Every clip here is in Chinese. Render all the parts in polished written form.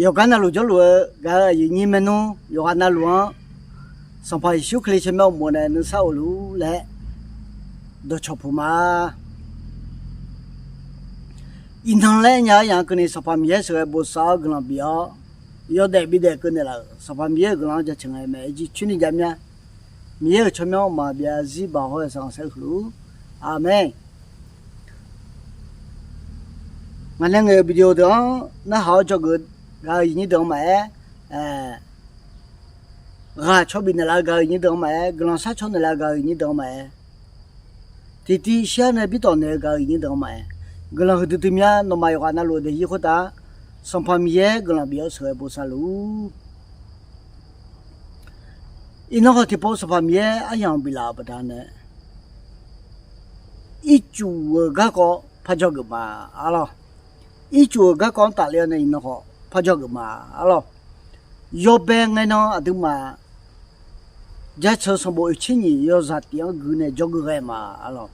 有干那路就路，个你们弄有干那路啊，上怕修克里些苗木呢，能少路来，都吃不嘛。银行来伢样跟你上怕面是不少个人比较，要代比的跟你了，上怕面个人就成爱买，就去你家面，面吃苗嘛别是把好上手路，阿妹。俺两个比较的，那好这个。个你懂买，个出边的那个你懂买，个人杀村的那个你懂买，弟弟乡那边到那个你懂买，个人和对面那买话那路的以后的，上旁边个人比较少不少路，一那好的包上旁边一样比拉不单的，一住个拍照个嘛，阿拉，一住个讲大了呢，那好。拍照个嘛，阿咯，要办个呢，阿都嘛，这车上不一年要啥点个呢，叫个嘛，阿咯，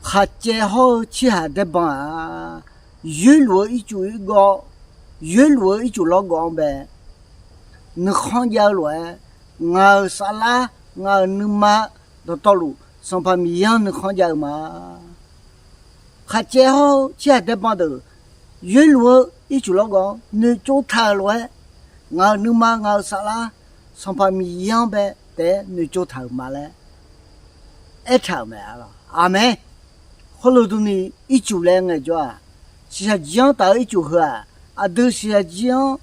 还最好去还得帮啊，越路一就一个，越路一就老高呗，你看见了，我啥啦，我你妈到道路上旁边样你看见嘛，还最好去还得帮的，越路。一就老讲，你做太乱，我你妈我啥啦，上旁边一样呗，对，你做太嘛嘞，一条没了，阿妹，后来都你一就来我就啊，是下讲到一就喝啊，啊都是下讲，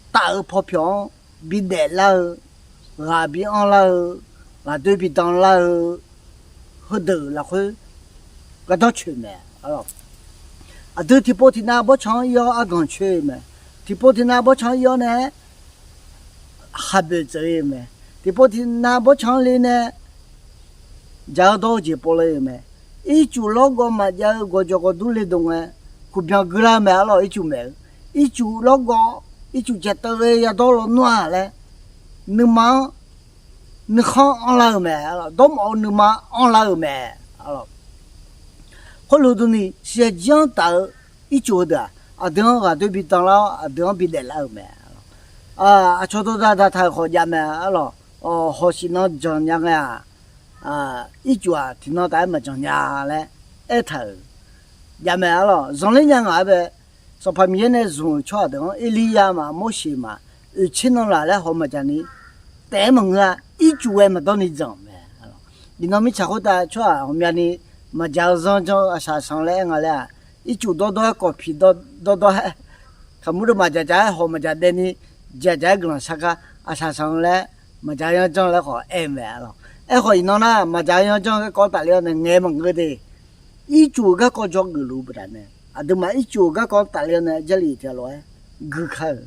打个跑票，比得了，啊比安了，啊对比当了，喝得了会，个到去没，啊。啊，都提包提那包长腰啊，刚去嘛，提包提那包长腰呢，还不走嘛，提包提那包长里呢，找到就包了嘛，一就老个嘛，就个叫个都来动啊，股票过来买了，一就买，一就老个，一就接到了要到了暖了，你忙，你看安了买了，都冇你忙安了买了。后来都呢，是讲到一脚的，啊，等下对比当了，啊，等下比得了没？啊，初头他好家没了，哦，好些那讲讲呀，啊，一脚啊，听到大没讲讲嘞，一头，家没了，上来讲啊呗，说旁边那种吃的，一里呀嘛，没些嘛，吃弄来了好么讲呢？大门啊，一脚还没到你讲没？你那没吃好的吃啊，后面呢？嘛，加上就上来我嘞，一就多个皮多，他们都嘛家好嘛家的呢，家个人啥个上来，嘛家样种来好爱买了，爱好一弄啦，嘛家样种个搞大了呢，爱么个的，一就个搞叫个路不然呢，啊对嘛，一就个搞大了呢，这里条路个看，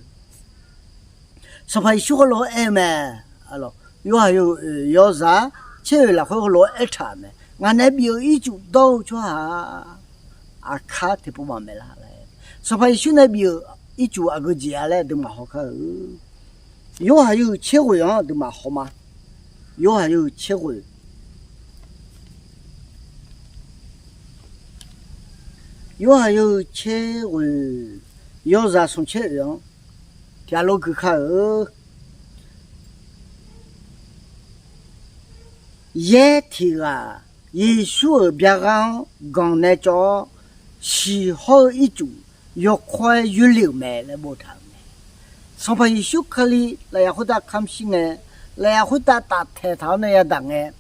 说怕学了爱买，啊咯，有还有要啥，吃了会落爱茶嘛。俺那边有一就到处啊，看的不完美了嘞。说怕现在边有一就那个节嘞都蛮好看，有还有切回啊都蛮好嘛，有还有切回，有还有切回，有啥送切样，天路去看也提啊。耶稣别讲讲那叫喜好一族越快越流卖来不谈的，上怕耶稣可里来也会打看心的，来也会打抬头那也当的，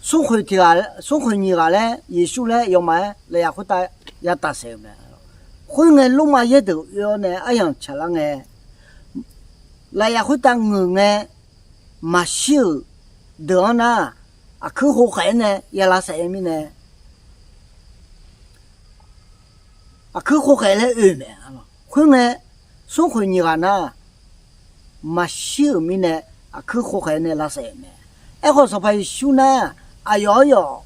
送回去啊，送回你啊嘞，耶稣嘞要买来也会打也打谁嘛，回来路嘛也都要呢，哎样吃了呢，来也会打我呢，马修。得呢，啊，客户还呢，也拉谁米呢？啊，客户还来二米了，回来送回你看呢，没小米呢，啊，客户还呢拉谁米？哎，好说怕修呢，啊要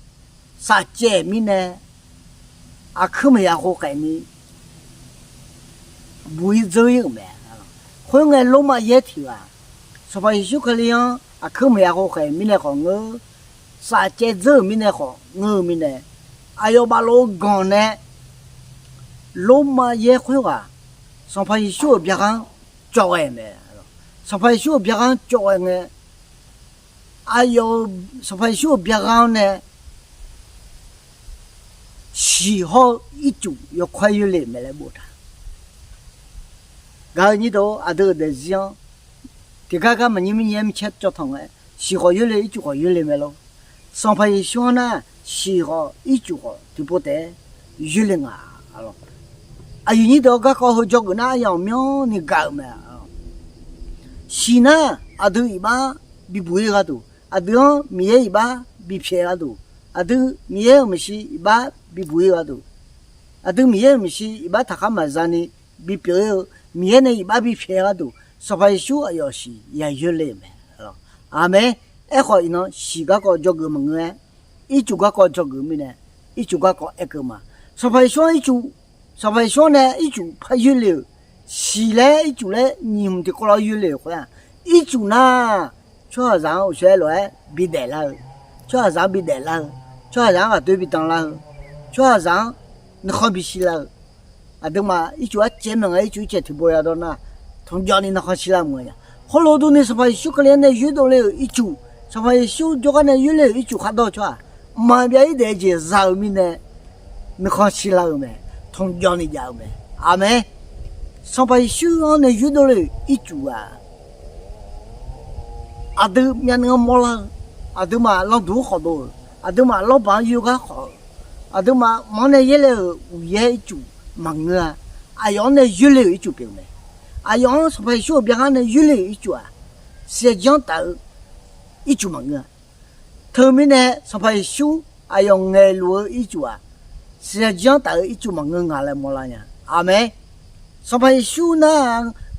啥姐米呢？啊，客们也好还呢，不会走样米，回来路嘛也提啊，说怕修可里样。啊，客们也好还，明天好我，啥节奏明天好，我明天，还要把路讲呢，罗马也会啊，上派修别讲教外没，上派修别讲教外呢，还有上派修别讲呢，喜好一组要快越来没来不他，然后你都啊都在讲，这个嘛你们也没吃交通哎，喜好越来一组好越来没了，上派修呢喜好一组好就不得越来啊，了。啊，有你到个高后叫个那样苗你搞没啊？是呢，啊都一般比不会个多，啊都米一般比偏个多，啊都米没是一般比不会个多，啊都米没是一般他看嘛啥呢？比别人米呢一般比偏个多，所以说要是也越来没了。阿妹，爱好呢，是个个叫个么个，一组个个叫个么呢？一组个个一个嘛，所以说一组。上班上呢，一组拍月流，起来一组呢，你们的过了月流回来，一组呢，就让我学来别带了，就让别带了，就让啊对比当了，就让你好比起了，啊对嘛，一组啊见面啊一组接头不要到那，同家里那好起来么呀？后老多呢，上班休可怜呢，遇到了一组，上班休就个呢月流一组看到去啊，慢边一点就上面呢，你好起来没？同样的家没，阿妹，上班修完呢遇到了一组啊，阿都面那个毛了，阿都嘛老多好多，阿都嘛老板有个好，阿都嘛忙呢也来午夜一组忙啊，阿阳呢越来一组表没，阿阳上班修别个呢越来一组啊，浙江到一组忙啊，后面呢上班修阿阳爱路一组啊。浙江到一组嘛，我来么啦呀？阿妹，上班修呢，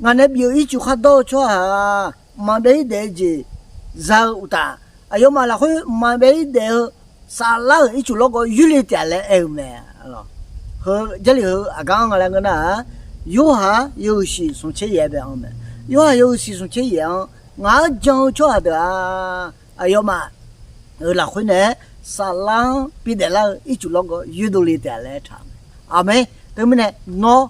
俺那边一组还到处啊，嘛别得去绕达，哎呦嘛，那会嘛别得啥老一组那个越来点来哎没了，和这里头啊，刚刚那个呢，有哈有些从企业边没，有哈有些从企业，俺讲出的啊，哎呦嘛，那会呢。沙朗比得了一组那个遇到了点来唱，阿妹，对不对？我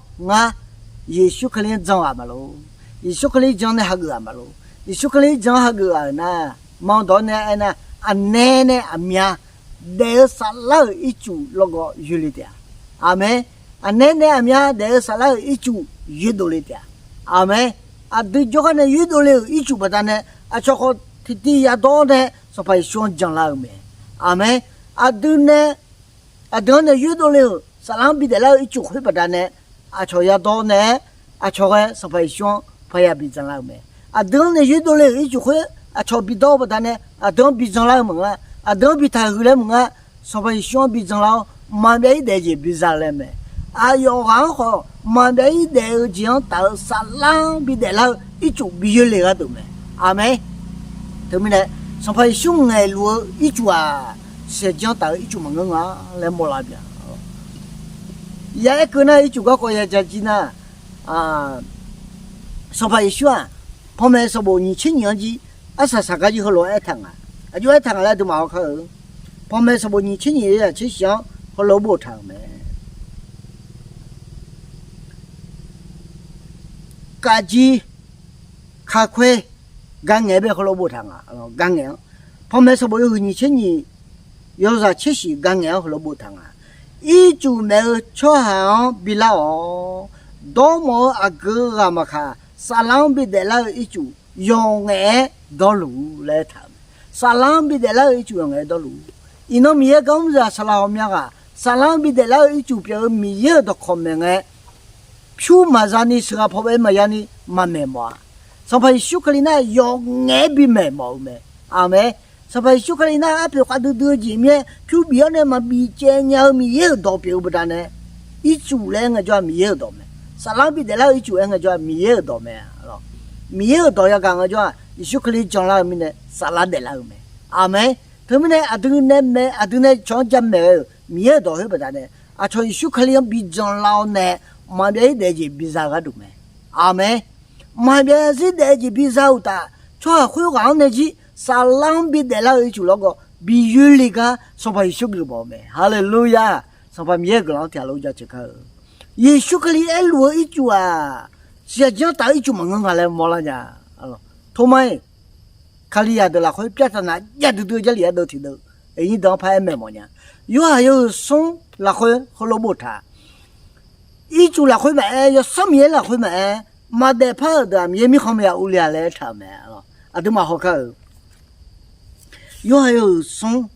也许可能讲阿妈喽，也许可能讲的还个阿妈喽，也许可能讲还个阿那，忙到呢阿那阿奶奶阿妈，得沙朗一组那个遇了点，阿妹，阿奶奶阿妈得沙朗一组遇到了点，阿妹，阿对这个呢遇到了一组不但呢，阿这个第一道呢，说怕想讲了没。阿妹，阿都呢遇到了，啥人比得了一组会不得呢？阿朝要到呢，阿朝个上班上，怕也比上了没？阿都呢遇到了一组会，阿朝比到不得呢？阿都比上了么啊？阿都比他回来么啊？上班上比上了，慢点一点就比上了没？阿要还好，慢点一点这样到啥人比得了一组比有那个都没？阿妹，对不对？上班上哎路一组啊，浙江到一组么个啊，来莫那边。也个呢一组个也在济呢啊，上班上，旁边是不2000年纪，啊啥个就和老爱谈啊，啊就爱谈来都蛮好看。旁边是不2000年也去想和老不谈没。家鸡、咖啡。干眼别和老不谈啊，干眼，旁边是不有2000年，要是七夕干眼和老不谈啊，一组没有吃好比了哦，多么啊个啊嘛看，沙朗比得了一组用眼到路来谈，沙朗比得了一组用眼到路，伊那米也讲是沙朗面啊，沙朗比得了一组表米也到后面哎，票马上你是个旁边嘛样你慢慢嘛。上班休克里那用眼比没毛没，阿妹，上班休克里那阿比花都见面，就别呢嘛比见nhau米也多表不得呢，一组嘞我叫米也多没，沙朗比得了一组我叫米也多没，咯，米也多要讲我叫，休克里讲了米呢沙拉得了没，阿妹，他们呢阿都呢没阿都呢讲讲没，米也多会不得呢，阿从休克里比讲老呢，嘛别得就比啥个都没，阿妹。嘛边是得去比较大，错会讲的去，沙朗比得了一组那个比原来个上班休个包没，哈利路亚，上班米个人听路家去看，耶稣克里爱罗一句啊，是讲打一句嘛，我来摸了呀，哦，他们卡里亚的啦，会变成那也都这里都听到，你当拍没么呢？有还有送啦会和萝卜茶，一句啦会买，要什么啦会买，马代跑的也没好买乌里来茶买了，啊都蛮好看。有还有送。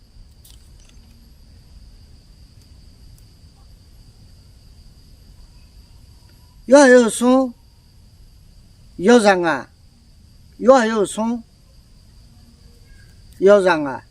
有还有送，要让啊，有还有送，要让啊，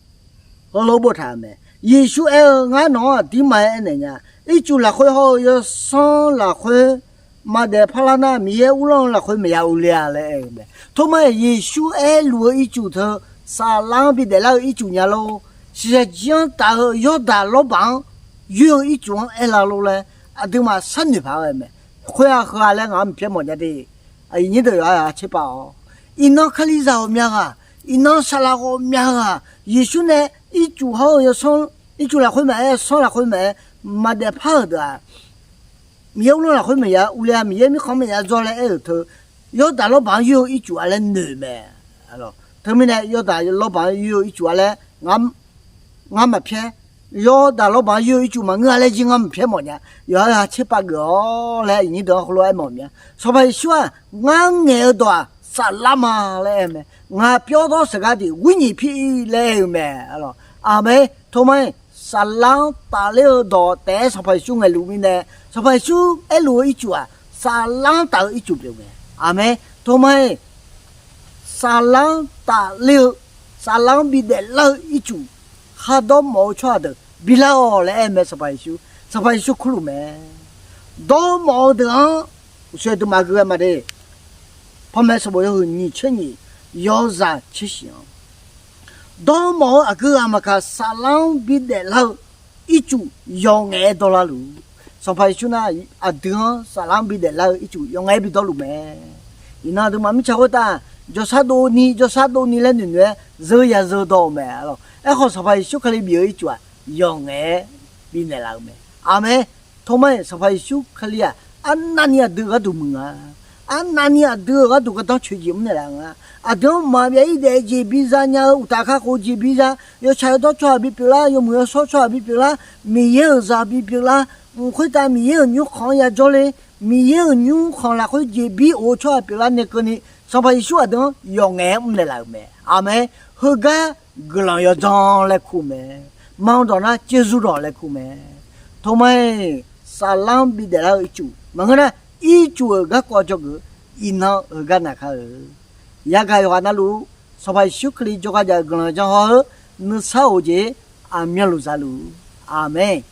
和萝卜他们，也许俺那地买那呀，一就那会好要送那会，马的帕拉那米乌龙那会没有乌俩嘞没，他们也许如一就头，啥浪费的那一就年喽，是讲大要大老板，有一种那路嘞，啊对嘛，三女跑没。会啊喝啊来俺们偏么家的，哎，你都要吃饱。一拿克里烧面啊，一拿沙拉锅面啊，也许呢，一煮好要送，一煮了会买，送了会买，没得跑的。没有了会买呀，屋里面没好买呀，做了二头，要打老板有一煮来暖呗，咯。他们呢要打老板有一煮来，俺们偏。要打老板有一句嘛，我来就我们偏么呢？要7、8个哦，来你都好来么呢？说白说，俺爱多啥拉嘛来没？俺表达自家的文艺片来没？咯，阿妹他们啥浪打了多，但说白说爱路面呢，说白说爱路一句啊，啥浪打一句不没？阿妹他们啥浪打了，啥浪比的老一句。他都冇错的，比那哦来没十八修苦了没？都冇的啊，所以都买个嘛的，旁边是我有年轻人要让吃香，都冇啊个啊嘛看沙浪比的老一组要爱到那路，十八修那啊的沙浪比的老一组要爱比到路没？你那都嘛没吃过的。就啥多年了，女人热也热到没了。哎，好说话，小可里有一句啊，用爱比那老没。阿妹，他们说话小可里啊，那你啊得个多么啊？那你啊得个多个当吹进来了啊？等马边一代接比上呀，大卡好接比上，要吃到抓比比啦，有没有说抓比比啦？没有抓比比啦，会打没有女行业做嘞，没有女行啦会接比我抓比啦那个呢？上班说的用爱唔来了没？阿妹，后个个人要长来苦没？忙着呢，结束着来苦没？他们啥浪比的了一句，忙个呢一句个过着个，一闹个那个，也个话那路，上班休克里就个就个人讲好，你操je 阿面路啥路？阿妹。